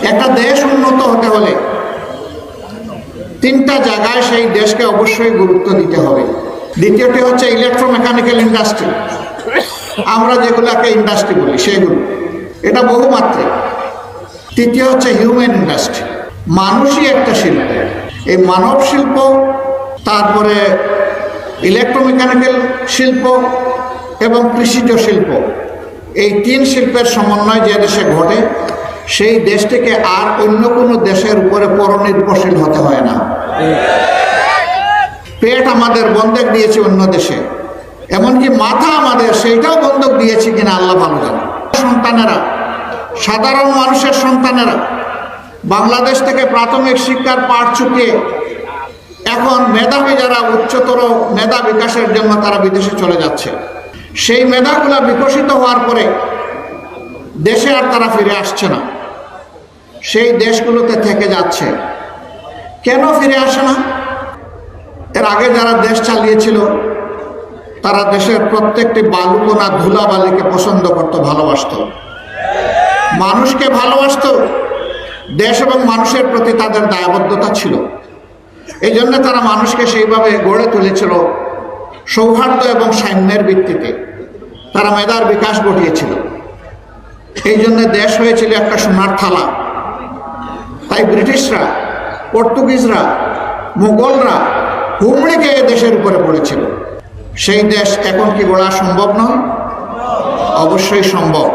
একটা দেশ উন্নত হতে হলে তিনটা জায়গায় সেই দেশকে অবশ্যই গুরুত্ব দিতে হবে। দ্বিতীয়টি হচ্ছে ইলেকট্রোমেকানিক্যাল ইন্ডাস্ট্রি, আমরা যেগুলোকে ইন্ডাস্ট্রি বলি সেগুলো, এটা বহুমাত্রিক। তৃতীয় হচ্ছে হিউম্যান ইন্ডাস্ট্রি, মানুষই একটা শিল্প। এই মানব শিল্প, তারপরে ইলেকট্রোমেকানিক্যাল শিল্প এবং কৃষিজ শিল্প, এই তিন শিল্পের সমন্বয় যে দেশে ঘটে সেই দেশটিকে আর অন্য কোনো দেশের উপরে পরনির্ভরশীল হতে হয় না। পেট আমাদের বন্ধক দিয়েছে অন্য দেশে, এমনকি মাথা আমাদের সেইটাও বন্ধক দিয়েছে কিনা আল্লাহ ভালো জানে। সন্তানেরা, সাধারণ মানুষের সন্তানেরা বাংলাদেশ থেকে প্রাথমিক শিক্ষার পাঠ চুকিয়ে এখন মেধাবী যারা উচ্চতর মেধা বিকাশের জন্য তারা বিদেশে চলে যাচ্ছে। সেই মেধাগুলা বিকশিত হওয়ার পরে দেশে আর তারা ফিরে আসছে না, সেই দেশগুলোতে থেকে যাচ্ছে। কেন ফিরে আসে না? এর আগে যারা দেশ চালিয়েছিল তারা দেশের প্রত্যেকটি বালুকণা ধুলাবালিকে পছন্দ করত, ভালোবাসত, মানুষকে ভালোবাসত। দেশ এবং মানুষের প্রতি তাদের দায়বদ্ধতা ছিল। এই জন্য তারা মানুষকে সেইভাবে গড়ে তুলেছিল সৌহার্দ্য এবং সাম্যের ভিত্তিতে। তারা মেধার বিকাশ ঘটিয়েছিল। এই জন্য দেশ হয়েছিল একটা সোনার থালা। তাই ব্রিটিশরা, পর্তুগিজরা, মুঘলরা হুমড়িকে এই দেশের উপরে পড়েছিল। সেই দেশ এখন কি গড়া সম্ভব নয়? অবশ্যই সম্ভব।